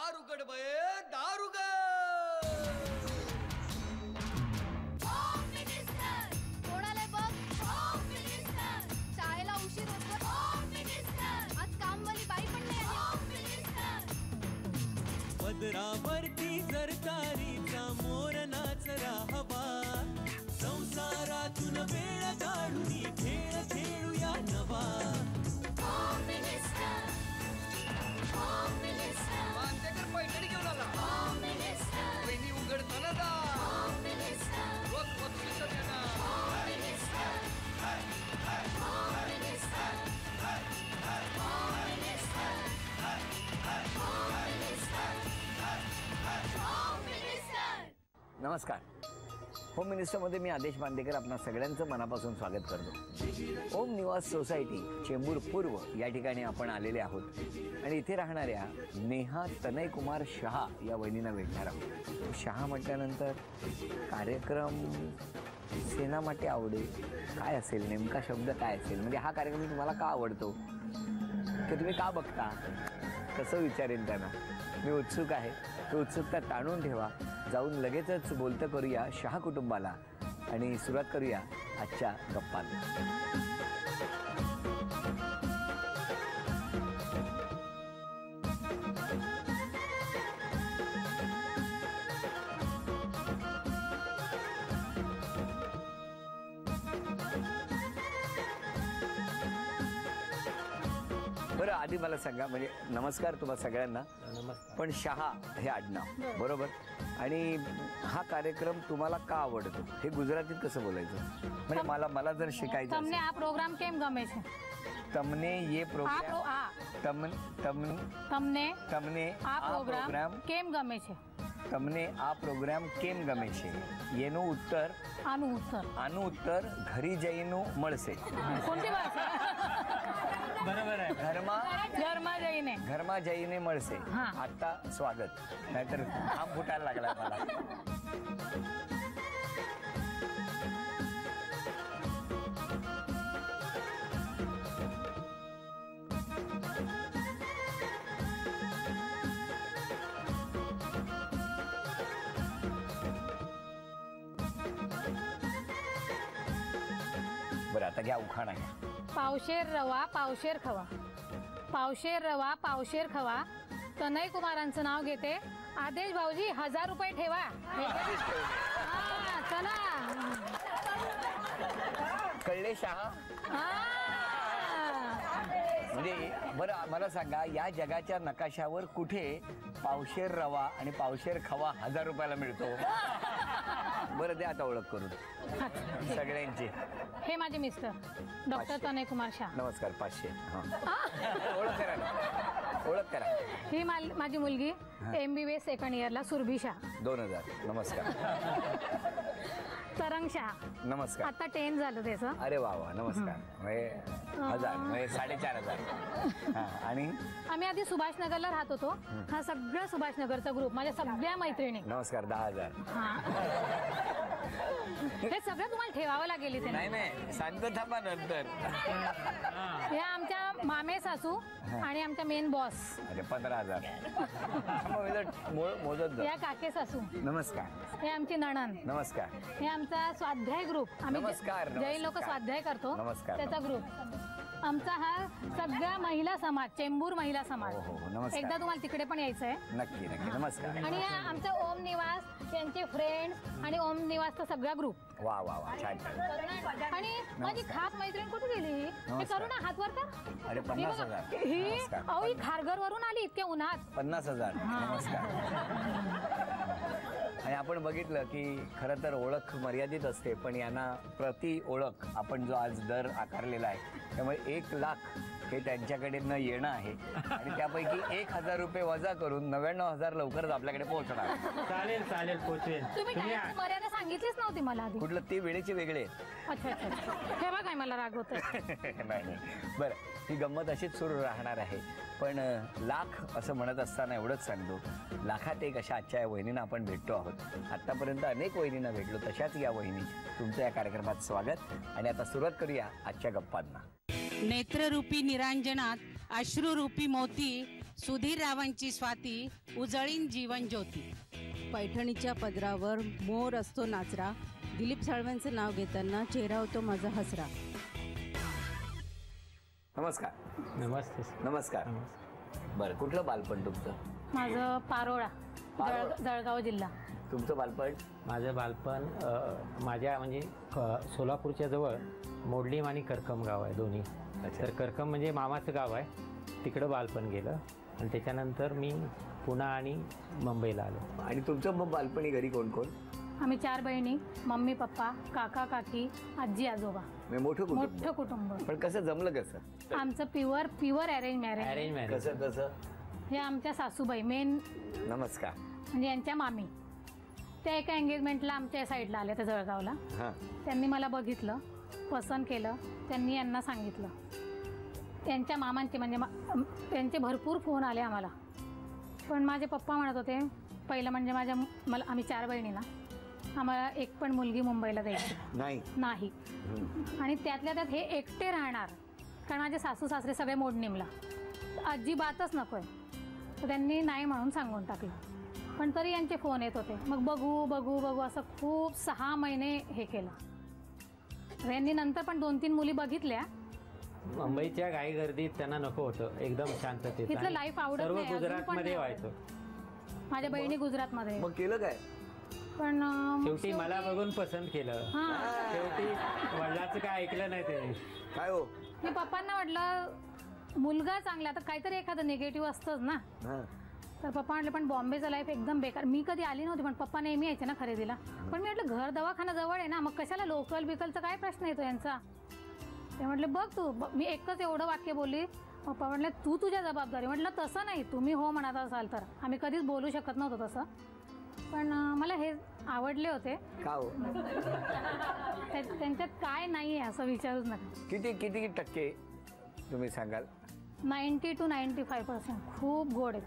दारुगड बये दारुगड कोणाला बघ होम मिनिस्टर शाळेला उशीर होतो होम मिनिस्टर आज कामवाली बाई पण नाही आली होम मिनिस्टर पदरावरती सरकारीचा मोर नाचरा हवा संसारातून वेळ काढून खेळ खेळूया नवा होम मिनिस्टर मानतेकर पैठणी घेऊन आला होम मिनिस्टर वहिनी उघडताना दा होम मिनिस्टर रोज बक्षीस देणार home minister home minister home minister home minister home minister नमस्कार. होम मिनिस्टरमध्ये मी आदेश बांदेकर आपणा सगळ्यांचं मनापासून स्वागत करतो. ओम निवास सोसायटी चेंबूर पूर्व या ठिकाणी आपण आलेले आहोत आणि इथे राहणाऱ्या नेहा तनय कुमार शहा या वहिनींना भेटणार आहोत. शहा म्हटल्यानंतर कार्यक्रम सेनामाटे आवडे काय असेल, नेमका शब्द काय असेल, म्हणजे हा कार्यक्रम तुम्हाला का आवडतो, ते तुम्ही का बघता, कसं विचारेन त्यांना. मी उत्सुक आहे. तो उत्सुकता ताणून ठेवा. जाऊन लगेचच बोलतं करूया शहा कुटुंबाला आणि सुरुवात करूया आजच्या गप्पांना. बरं, आधी मला सांगा, म्हणजे नमस्कार तुम्हाला सगळ्यांना. पण शहा हे आडनाव बरोबर, आणि हा कार्यक्रम तुम्हाला का आवडतो हे गुजरातीत कसं बोलायचं, म्हणजे मला जर शिकायचं તમને આ પ્રોગ્રામ કેમ ગમે છે? તમને ये प्रोग्राम તમને તમને આ આ પ્રોગ્રામ પ્રોગ્રામ કેમ ગમે છે? તમને આ પ્રોગ્રામ કેમ ગમે છે એનું ઉત્તર આનું ઉત્તર ઘરી જઈને મળશે. કોणती भाषा? बरोबर आहे. घरमा जईने મળશે. हां. आता स्वागत, नाहीतर आम फुटायला लागला मला. बरं, आता घ्या उखाणा घ्या. पावशेर रवा पावशेर खवा, पावशेर रवा पावशेर खवा. तनय कुमारांचं नाव घेते. आदेश भाऊजी 1000 रुपये ठेवा. हा, चला. कळले शहा? हा. म्हणजे बरं मला सांगा, या जगाच्या नकाशावर कुठे पावशेर रवा आणि पावशेर खवा 1000 रुपयाला मिळतो? बरं, दे आता ओळख करून सगळ्यांची. हे माझे मिस्टर डॉक्टर तनय कुमार शाह. नमस्कार. 500. हां, ओळख करा ना, ओळख करा. ही माझी मुलगी MBBS सेकंड इयरला सुरभी शाह. 2000. नमस्कार. तरंग शाह. नमस्कार. आता 10 झालं त्याचं. अरे वा वा, नमस्कार. म्हणजे 1000 म्हणजे 4500. हां, आणि आम्ही आधी सुभाषनगरला राहत होतो. हा सगळा सुभाषनगरचा ग्रुप, माझ्या सगळ्या मैत्रिणी. नमस्कार. 10,000. हे सगळं तुम्हाला ठेवावं लागेल इथे. नाही सांगतो, थांबा नंतर. या आमच्या मामे सासू आणि आमच्या मेन बॉस. अरे 15,000. मोजत जा. या काके सासू. नमस्कार. हे आमची नणन. नमस्कार. हे आमचा स्वाध्याय ग्रुप. आम्ही नमस्कार, जैन लोक नमस्कार. स्वाध्याय करतो. नमस्कार. त्याचा ग्रुप. आमचा हा सगळा महिला समाज, चेंबूर महिला समाज. हो, नमस्कार. एकदा तुम्हाला तिकडे पण यायचं आहे. नक्की नक्की. नमस्कार. आणि आमचा ओम निवास यांचे फ्रेंड्स आणि ओम निवासचा सगळा ग्रुप. वा वा वा, छान छान. आणि माझी खास मैत्रीण कुठे गेली? हे करू ना, हात वर कर. अरे 50,000. ही नमस्कार. अहो, ही खारघर वरून आली इतक्या उन्हात. 50,000. नमस्कार. आणि आपण बघितलं की खरं तर ओळख मर्यादित असते, पण यांना प्रति ओळख आपण जो आज दर आकारलेला आहे, त्यामुळे 1,00,000 हे त्यांच्याकडे न येणं आहे आणि त्यापैकी 1,000 रुपये वजा करून 99,000 लवकरच आपल्याकडे पोहोचणार. चालेल चालेल, पोचवेल. तुम्ही काय मर्यादा सांगितलीच नव्हती मला आधी. कुठलं ते वेळेचे वेगळे. अच्छा अच्छा अच्छा. ठेवा काय मला राग होत. नाही. बरं, ही गंमत अशीच सुरू राहणार आहे. पण लाख असं म्हणत असताना एवढंच सांगतो, लाखात एक अशा आजच्या या वहिनींना आपण भेटतो आहोत. आत्तापर्यंत अनेक वहिनींना भेटलो, तशाच या वहिनी. तुमचं या कार्यक्रमात स्वागत. आणि आता सुरुवात करूया आजच्या गप्पांना. नेत्ररूपी निरांजनात अश्रुरूपी मोती सुधीर रावांची स्वाती उजळीन जीवन ज्योती. पैठणीच्या पदरावर मोर असतो नाचरा, दिलीप साळव्यांचं नाव घेताना चेहरा होतो माझा हसरा. नमस्कार. नमस्ते. नमस्कार. बरं, कुठलं बालपण तुमचं? माझं पारोळा, जळगाव जिल्हा. तुमचं बालपण? माझं बालपण माझ्या म्हणजे सोलापूरच्या जवळ मोडलीम आणि करकम गाव आहे दोन्ही. तर करकम म्हणजे मामाचं गाव आहे, तिकडं बालपण गेलं आणि त्याच्यानंतर मी पुणे आणि मुंबईला आलो. आणि तुमचं मग बालपणी घरी कोण कोण? आम्ही 4 बहिणी, मम्मी पप्पा, काका काकी, आजी आजोबा. मोठं कुटुंब. पण कसं जमलं कसं? आमचं प्युअर अरेंज मॅरेज. कसं कसं? हे आमच्या सासूबाई मेन. नमस्कार. म्हणजे यांच्या मामी त्या एका एंगेजमेंटला आमच्या साईडला आल्या त्या जळगावला. त्यांनी मला बघितलं, पसंत केलं, त्यांनी यांना सांगितलं. त्यांच्या मामांचे म्हणजे त्यांचे भरपूर फोन आले आम्हाला. पण माझे पप्पा म्हणत होते पहिलं म्हणजे आम्ही 4 बहिणी ना, आम्हाला एक पण मुलगी मुंबईला द्यायची नाही. आणि त्यातल्या त्यात हे एकटे राहणार, कारण माझे सासू सासरे सगळे मोडणीमला, अजिबातच नको आहे. तर त्यांनी नाही म्हणून सांगून टाकलं. पण तरी यांचे फोन येत होते. मग बघू बघू बघू असं खूप 6 महिने हे केलं. यांनी नंतर पण 2-3 मुली बघितल्या. मुंबईच्या घाई गर्दीत त्यांना नको होतं, एकदम शांततेत. तिथलं लाईफ आवडत सर्व नाही. गुजरातमध्ये व्हायचं. माझ्या बहिणी गुजरातमध्ये. मग केलं काय? पण शेवटी मला बघून पसंत केलं. शेवटी वडिलांचं काय ऐकलं नाही त्यांनी. काय हो? मी पप्पांना म्हटलं मुलगा चांगला, तर काहीतरी एखादं निगेटिव्ह असतंच ना. तर पप्पा म्हटलं पण बॉम्बेचं लाईफ एकदम बेकार. मी कधी आली नव्हती, पण पप्पा नेहमी यायचे ना खरेदीला. पण मी म्हटलं घर दवाखाना जवळ आहे ना, मग कशाला लोकल बिकलचा काय प्रश्न येतो यांचा. ते म्हटलं बघ तू. मी एकच एवढं वाक्य बोलली. पप्पा म्हटलं तू तुझ्या जबाबदारी. म्हटलं तसं नाही, तुम्ही हो म्हणत असाल तर. आम्ही कधीच बोलू शकत नव्हतो तसं. पण मला हे आवडले होते. का हो? त्यांच्यात काय नाही आहे असं विचारूच नका. किती टक्के तुम्ही सांगाल? 90 to 95%. खूप गोड आहेत.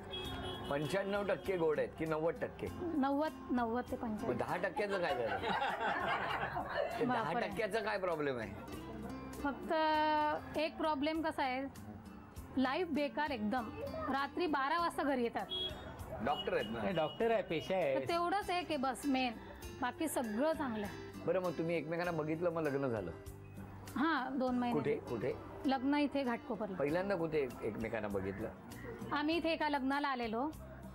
95% गोड आहेत की 90%? 90 ते 95. 10%चं काय झालं? 10%चा काय प्रॉब्लेम आहे? फक्त एक प्रॉब्लेम कसा आहे, लाईफ बेकार एकदम. रात्री 12 वाजता घरी येतात. डॉक्टर आहेत ना? डॉक्टर आहे, पेशा आहे. तेवढंच आहे की बस मेन, बाकी सगळं चांगलं आहे. बरं, मग तुम्ही एकमेकांना बघितलं, मग लग्न झालं? 2 महिने. कुठे? लग्न इथे घाटकोपरला. पहिल्यांदा कुठे एकमेकांना बघितलं? आम्ही इथे एका लग्नाला आलेलो,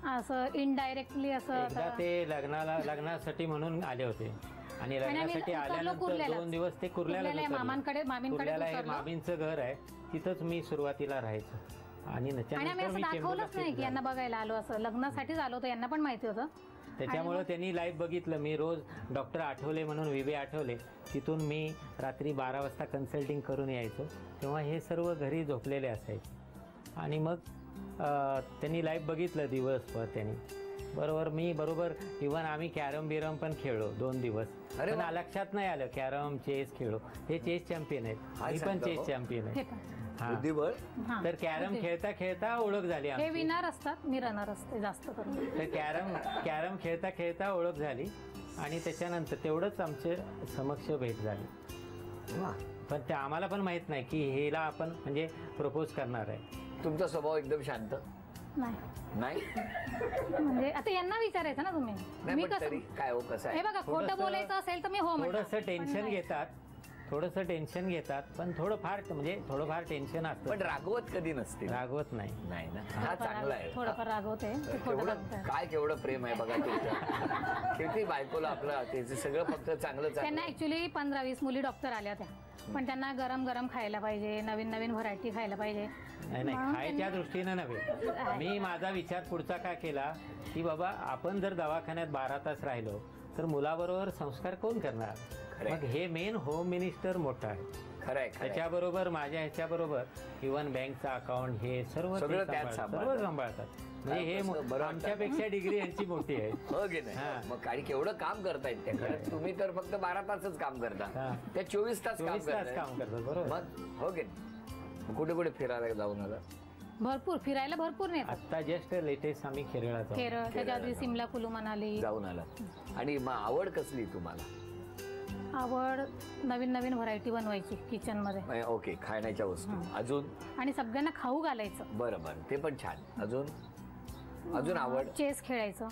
असं इनडायरेक्टली असं. एकदा ते लग्नासाठी म्हणून आले होते आणि लग्नासाठी आल्यानंतर 2 दिवस ते कुर्ल्याला मामींकडे. मामींचं घर आहे, तिथंच मी सुरुवातीला राहायचं. आणि आम्ही असं दाखवलंच नाही की यांना बघायला आलो, असं लग्नासाठीच आलो होतं. यांना पण माहिती होतं. त्याच्यामुळे त्यांनी लाईव्ह बघितलं. मी रोज डॉक्टर आठवले म्हणून विवे आठवले, तिथून मी रात्री 12 वाजता कन्सल्टिंग करून यायचो. तेव्हा हे सर्व घरी झोपलेले असायचे. आणि मग त्यांनी लाईव्ह बघितलं दिवसभर त्यांनी. बरोबर इव्हन आम्ही कॅरम बिरम पण खेळलो 2 दिवस. पण लक्षात नाही आलं कॅरम चेस खेळलो. हे चेस चॅम्पियन आहेत, मी पण चेस चॅम्पियन आहे. तर कॅरम खेळता खेळता ओळख झाली. हे विनर असतात, मी रनर असते जास्त करून. तर कॅरम खेळता खेळता ओळख झाली आणि त्याच्यानंतर तेवढंच आमचे समक्ष भेट झाली. पण ते आम्हाला पण माहित नाही की हेला आपण म्हणजे प्रपोज करणार आहे. तुमचा स्वभाव एकदम शांत नाही? म्हणजे आता यांना विचारायचं ना तुम्ही. मी कसं काय हो, कसं आहे हे बघा, खोटं बोलायचं असेल तर मी हो म्हणतो. थोडंसं टेन्शन घेतात, पण थोडंफार टेन्शन असतं. पण रागवत कधी नसते. रागवत नाही ना. हा चांगला आहे. थोडंफार रागवते. काय केवढं प्रेम आहे बघा तुमचं. किती बायकोला आपलं त्याचं सगळं फक्त चांगलं. त्यांना ऍक्च्युली 15-20 मुली डॉक्टर आल्या होत्या, पण त्यांना गरम गरम खायला पाहिजे, नवीन नवीन व्हरायटी खायला पाहिजे. नाही खायच्या दृष्टीनं नव्हे. मी माझा विचार पुढचा काय केला की बाबा आपण जर दवाखान्यात 12 तास राहिलो तर मुलाबरोबर संस्कार कोण करणार. मग हे मेन होम मिनिस्टर मोठा आहे. खरंय. त्याच्याबरोबर माझ्या ह्याच्याबरोबर इव्हन बँकचा अकाउंट हे सर्व सांभाळतात. म्हणजे हे आमच्यापेक्षा डिग्री यांची मोठी आहे. हो की नाही? मग आणि केवढं काम करतायत त्या. तुम्ही तर फक्त 12 तासच काम करता, त्या 24 तास काम करतात. बरोबर. मग हो की नाही? कुठे फिरायला जाऊन आला? फिरायला भरपूर नाही. आता जस्ट लेटेस्ट आम्ही केरळ, त्याच्या आधी सिमला, कुलू मनाली जाऊन आला. आणि मग आवड कसली तुम्हाला? आवड नवीन नवीन व्हरायटी बनवायची किचनमध्ये. ओके, खाण्याच्या वस्तू. अजून? आणि सगळ्यांना खाऊ घालायचं. बरं बरं, ते पण छान. अजून आवड? चेस खेळायचं.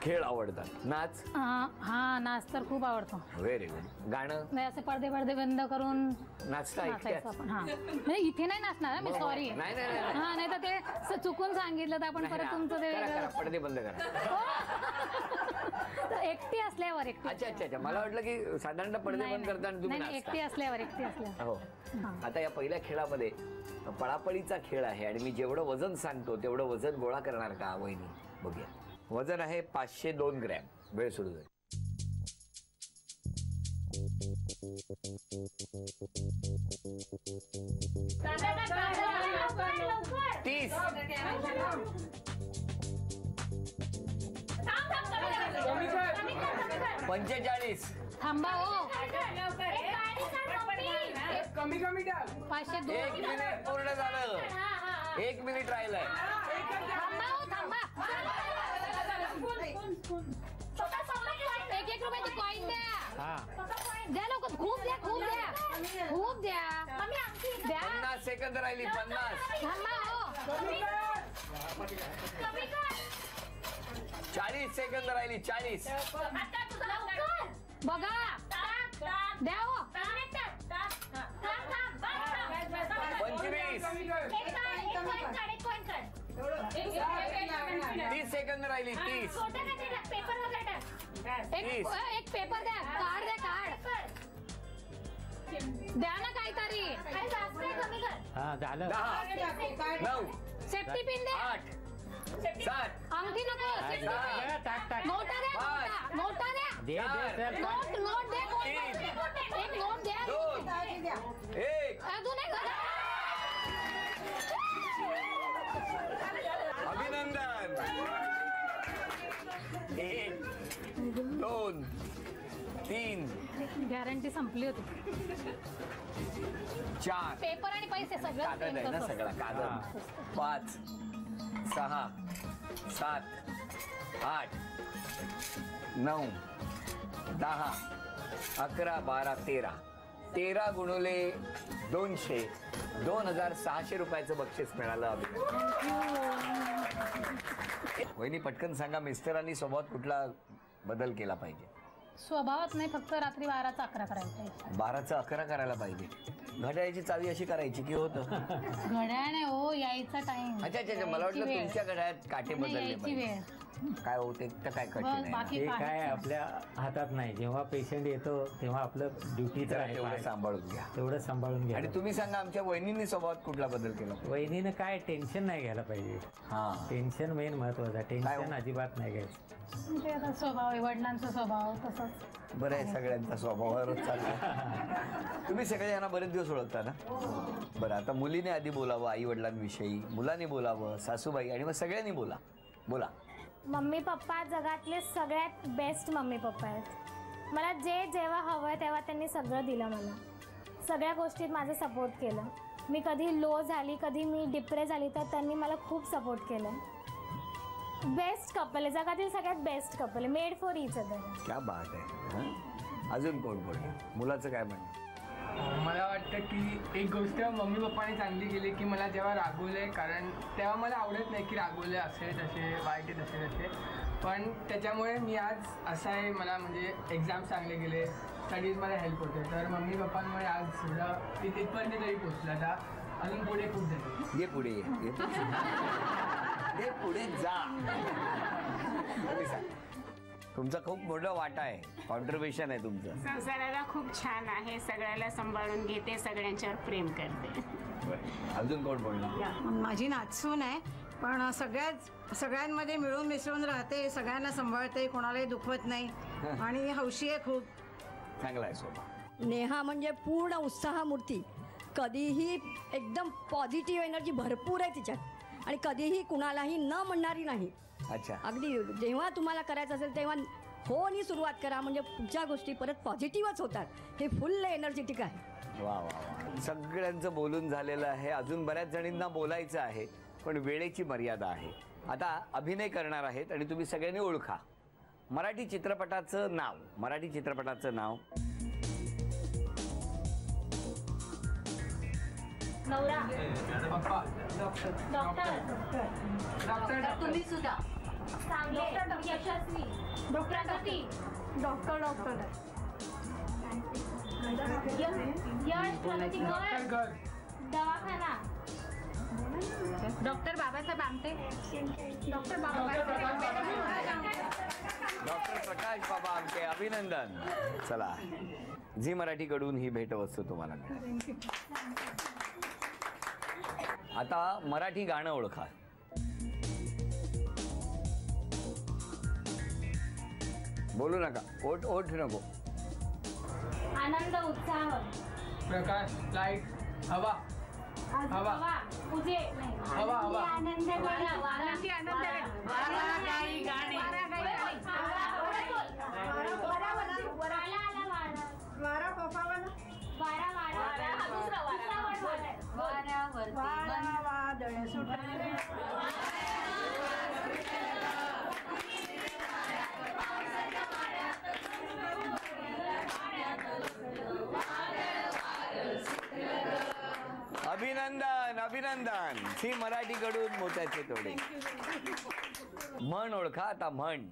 खेळ आवडतात. नाच? हा, नाच तर खूप आवडतो. Very good. गाणं? नाही, असे पडदे पडदे बंद करून नाचायचं आपण. हा, नाही इथे नाही नाचणार मी, सॉरी. नाही हा, नाही तर ते चुकून सांगितलं तर आपण परत तुमचं ते पडदे बंद करा. एकटी असल्यावर. अच्छा अच्छा अच्छा, मला वाटलं की साधारण पडदे बंद करताना तुम्ही नाही, एकटी असल्यावर. हो. आता या पहिल्या खेळामध्ये पळापळीचा खेळ आहे आणि मी जेवढं वजन सांगतो तेवढं वजन गोळा करणार का वहिनी? बघूया. वजन आहे 502 ग्रॅम. वेळ सुरू झाली. तीस. 45. थांबा हो. कमी कमी टाक. 502. 1 मिनिट पूर्ण झालं. 1 मिनिट राहिलंय. थांबा हो, थांबा. 1-1 रुपयाची कॉईन द्या. द्या लवकर. खूप द्या, खूप द्या, खूप द्या. द्या. 50 सेकंद राहिली. 50. थांबा हो. 40 सेकंद राहिली. 40. बघा. द्या हो. 25. 30 सेकंद राहिली. 30. एक पेपर द्या. कार्ड द्या, कार्ड द्या ना काहीतरी. हा, झालं. 10 9 सेफ्टी पिन द्या. 8 7 अंगठी नको. टाक टाक. नोटा द्या. नोटा द्या. दे सर. नोट द्या. एक नोट द्या. 2 1. अजून एक. अभिनंदन. 1 2 3 गॅरंटी संपली होती. 4 पेपर आणि पैसे सगळं कागद आहे ना, सगळा कागद. 5 6 7 8 9 10 11 12 13 गुणुले 200 2600 रुपयाचं बक्षीस मिळालं. वहिनी पटकन सांगा, मिस्टरांनी स्वभावात कुठला बदल केला पाहिजे? स्वभावात नाही, फक्त रात्री 12चा 11 करायचं. 12चा 11 करायला पाहिजे. घड्याळाची चावी अशी करायची की होतं? घड्याळ नाही हो, यायचा टाइम. अच्छा अच्छा, मला वाटलं तुमच्या घड्याळात काटे बदलले पाहिजे. काय होते तर काय कठीण आहे. हे काय आपल्या हातात नाही. जेव्हा पेशंट येतो तेव्हा आपलं ड्युटीचं आहे, तेवढं सांभाळून घ्या. तेवढं सांभाळून घ्या. आणि तुम्ही सांगा, आमच्या वहिनींनी स्वभावात कुठला बदल केला? वहिनीनं काय टेन्शन नाही घ्यायला पाहिजे. हा, टेन्शन मेन महत्वाचं. टेन्शन अजिबात नाही घ्यायचं. म्हणजे आता स्वभाव आहे, वडिलांचा स्वभाव तसंच. बरं आहे, सगळ्यांचा स्वभावावरच चालला. तुम्ही सगळे यांना बरेच दिवस ओळखता ना? बरं, आता मुलीने आधी बोलावं आई वडिलांविषयी, मुलांनी बोलावं, सासूबाई, आणि मग सगळ्यांनी बोला. मम्मी पप्पा जगातले सगळ्यात बेस्ट मम्मी पप्पा आहेत. मला जेव्हा हवं तेव्हा त्यांनी सगळं दिलं. मला सगळ्या गोष्टीत माझं सपोर्ट केलं. मी कधी लो झाली, कधी मी डिप्रेस झाली तर त्यांनी मला खूप सपोर्ट केलं. बेस्ट कपल आहे, जगातील सगळ्यात बेस्ट कपल आहे. Made for each other. क्या बात आहे. अजून कोण मुलाचं काय म्हणणं? मला वाटतं की एक गोष्ट मम्मी पप्पाने चांगली केली की मला जेव्हा रागवले, कारण तेव्हा मला आवडत नाही की रागवले असे तसे वाईट आहे तसे, पण त्याच्यामुळे मी आज असं आहे. मला म्हणजे एक्झाम चांगले गेले, स्टडीज मला हेल्प होते. तर मम्मी पप्पांमुळे आज थोडं तिथपर्यंत तरी पोचलं. आता अजून पुढे खूप झाले. ये पुढे ये पुढे जा. तुमचा खूप मोठा वाटा आहे, कॉन्ट्रीब्युशन आहे तुमचं. संसाराला खूप छान आहे, सगळ्याला सांभाळून घेते, सगळ्यांच्यावर प्रेम करते. अजून कोण बोलणार? माझी नातसून आहे, पण सगळ्यांमध्ये मिळून मिसळून राहते, सगळ्यांना सांभाळते, कोणालाही दुखवत नाही आणि हौशी आहे खूप. चांगला आहे स्वभाव. नेहा म्हणजे पूर्ण उत्साहमूर्ती. कधीही एकदम पॉझिटिव्ह एनर्जी भरपूर आहे तिच्यात आणि कधीही कुणालाही न म्हणणारी नाही. अच्छा, अगदी जेव्हा तुम्हाला करायचं असेल तेव्हा होनी सुरुवात करा, म्हणजे पुढच्या गोष्टी परत पॉझिटिव्हच होतात. हे फुल एनर्जेटिक आहे. वा वा वा. सगळ्यांचं बोलून झालेलं आहे. अजून बऱ्याच जणींना बोलायचं आहे, पण वेळेची मर्यादा आहे. आता अभिनय करणार आहेत आणि तुम्ही सगळ्यांनी ओळखा. मराठी चित्रपटाचं नाव नवरा पप्पा डॉक्टर डॉक्टर तुम्ही सुद्धा चांगले यशस्वी प्रगती डॉक्टर यश डॉक्टर दवाखाना doctor Babasaheb Amte doctor Babasaheb doctor Prakash Baba आमचे अभिनंदन. चला झी मराठीकडून ही भेटवस्तू तुम्हाला मिळाली. आता मराठी गाणं ओळखा. बोलू नका, ओठ ओठ नको. आनंद उत्साह प्रकाश लाईट हवा हवा पूजे हवा हवा आनंद अभिनंदन अभिनंदन. झी मराठीकडून मोत्याचे तोडे. म्हण ओळखा आता. म्हण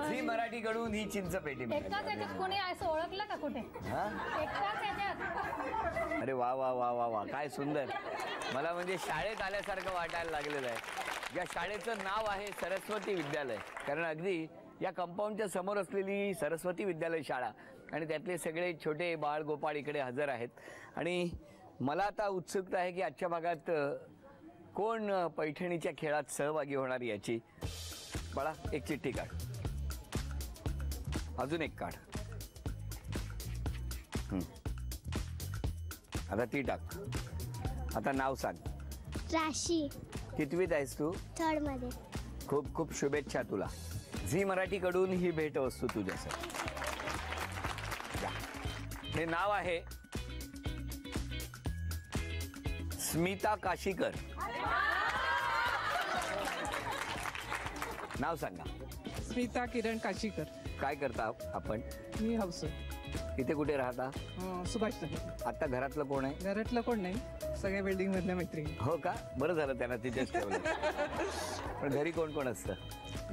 झी मराठीकडून ही चिंच पेटी एकाच याच्यात कोणी असं ओळखलं का कुठे? एकाच याच्यात. अरे वा वा वा वा वा, काय सुंदर. मला म्हणजे शाळेत आल्यासारखं वाटायला लागलेलं आहे. या शाळेचं नाव आहे सरस्वती विद्यालय, कारण अगदी या कंपाऊंडच्या समोर असलेली सरस्वती विद्यालय शाळा आणि त्यातले सगळे छोटे बाळ गोपाळ इकडे हजर आहेत. आणि मला आता उत्सुकता आहे की आजच्या भागात कोण पैठणीच्या खेळात सहभागी होणार याची. बाळा एक चिठ्ठी काढ, अजून एक काढ. आता ती टाक. आता नाव सांग. राशी. कितवीत आहेस तू? 3rd मध्ये. खूप खूप शुभेच्छा तुला. झी मराठीकडून ही भेटवस्तू तुझ्यासाठी. हे नाव आहे स्मिता काशीकर. नाव सांगा. स्मिता किरण काशीकर. काय करता आपण? मी हाऊस. इथे कुठे राहता? सुभाष नगर. आता घरातलं कोण आहे? घरातलं कोण नाही, सगळ्या बिल्डिंग मधल्या मैत्रिणी. हो का? बरं झालं त्यांना तिथेच ठेवलं. पण घरी कोण कोण असतं?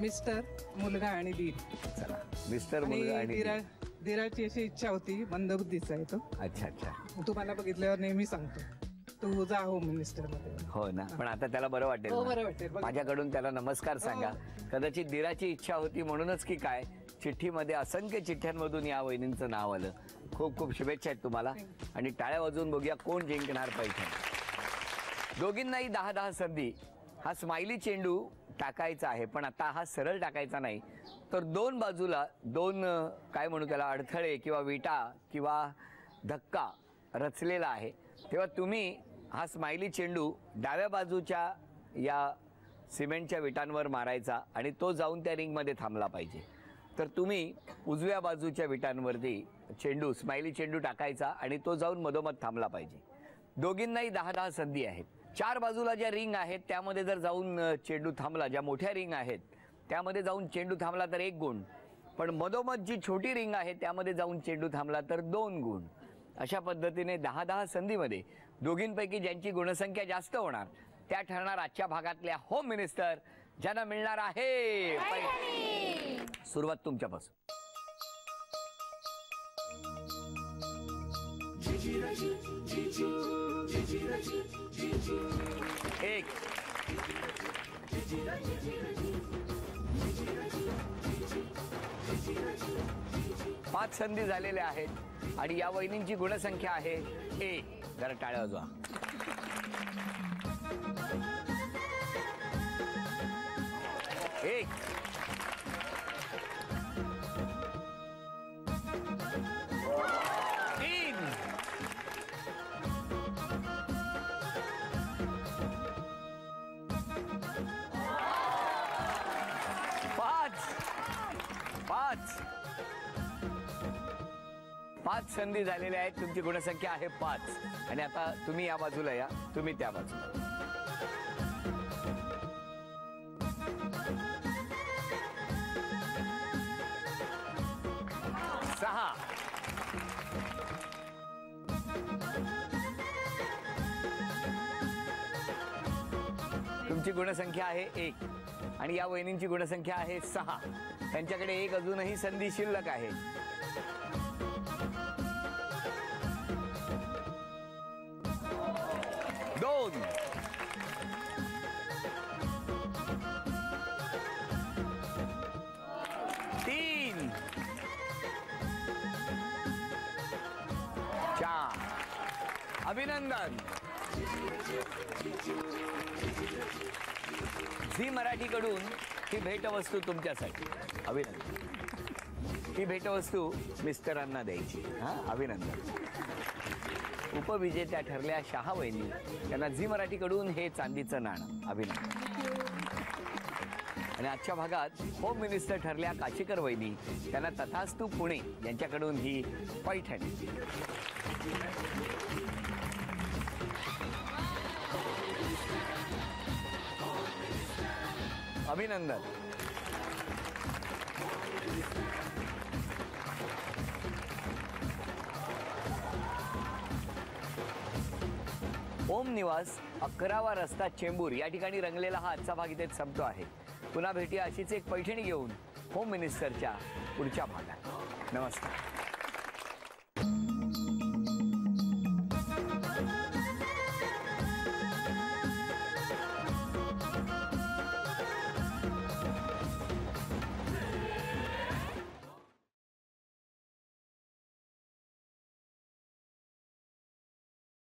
मिस्टर, मुलगा आणि दीर. चला, मिस्टर, मुलगा आणि धीराची अशी इच्छा होती, मंदबुद्धीचा आहे तो. अच्छा अच्छा. तुम्हाला बघितल्यावर नेहमी सांगतो तू जा होम मिनिस्टर मध्ये. हो ना, पण आता त्याला बरं वाटेल. हो, बरं वाटेल. माझ्याकडून त्याला नमस्कार सांगा. कदाचित दिराची इच्छा होती म्हणूनच की काय, चिठ्ठीमध्ये असंख्य चिठ्ठ्यांमधून या वहिनींचं नाव आलं. खूप खूप शुभेच्छा आहेत तुम्हाला. आणि टाळ्या वाजवून बघूया कोण जिंकणार पैठण. दोघींनाही 10-10 संधी. हा स्माइली चेंडू टाकायचा आहे, पण आता हा सरळ टाकायचा नाही, तर दोन बाजूला दोन काय म्हणू त्याला, अडथळे किंवा विटा किंवा धक्का रचलेला आहे. तेव्हा तुम्ही हा स्माइली चेंडू डाव्या बाजूच्या या सिमेंटच्या विटांवर मारायचा आणि तो जाऊन त्या रिंगमध्ये थांबला पाहिजे. तर तुम्ही उजव्या बाजूच्या विटांवरती चेंडू, स्माइली चेंडू टाकायचा आणि तो जाऊन मधोमध थांबला पाहिजे. दोघींनाही 10-10 संधी आहेत. 4 बाजूला ज्या रिंग आहेत त्यामध्ये जर जाऊन चेंडू थांबला, ज्या मोठ्या रिंग आहेत त्यामध्ये जाऊन चेंडू थांबला तर 1 गुण, पण मधोमध जी छोटी रिंग आहे त्यामध्ये जाऊन चेंडू थांबला तर 2 गुण. अशा पद्धतीने 10-10 संधीमध्ये दोघींपैकी ज्यांची गुणसंख्या जास्त होणार त्या ठरणार आजच्या भागातल्या होम मिनिस्टर, ज्यांना मिळणार आहे पैठणी. सुरुवात तुमच्यापासून. एक 5 संधी झालेल्या आहेत आणि या वहिनींची गुणसंख्या आहे 1. जरा टाळ्या वाजवा. एक 3 5 संधी झालेल्या आहेत. तुमची गुणसंख्या आहे 5. आणि आता तुम्ही या बाजूला या, तुम्ही त्या बाजूला. तुमची गुणसंख्या आहे 1 आणि या वहिनींची गुणसंख्या आहे 6. त्यांच्याकडे एक अजूनही संधी शिल्लक आहे. दोन, 3, 4. अभिनंदन. झी मराठीकडून ही भेटवस्तू तुमच्यासाठी. अभिनंदन. ही भेटवस्तू मिस्टरांना द्यायची. हां, अभिनंदन. उपविजेत्या ठरल्या शहा वहिनी, त्यांना झी मराठीकडून हे चांदीचं नाणं. अभिनंदन. आणि आजच्या भागात होम मिनिस्टर ठरल्या काशीकर वहिनी, त्यांना तथास्तू पुणे यांच्याकडून ही पैठणी. अभिनंदन. ओम निवास 11वा रस्ता चेंबूर या ठिकाणी रंगलेला हा आजचा भाग इथेच संपतो आहे. पुन्हा भेटूया अशीच एक पैठणी घेऊन होम मिनिस्टरच्या पुढच्या भागात. नमस्कार.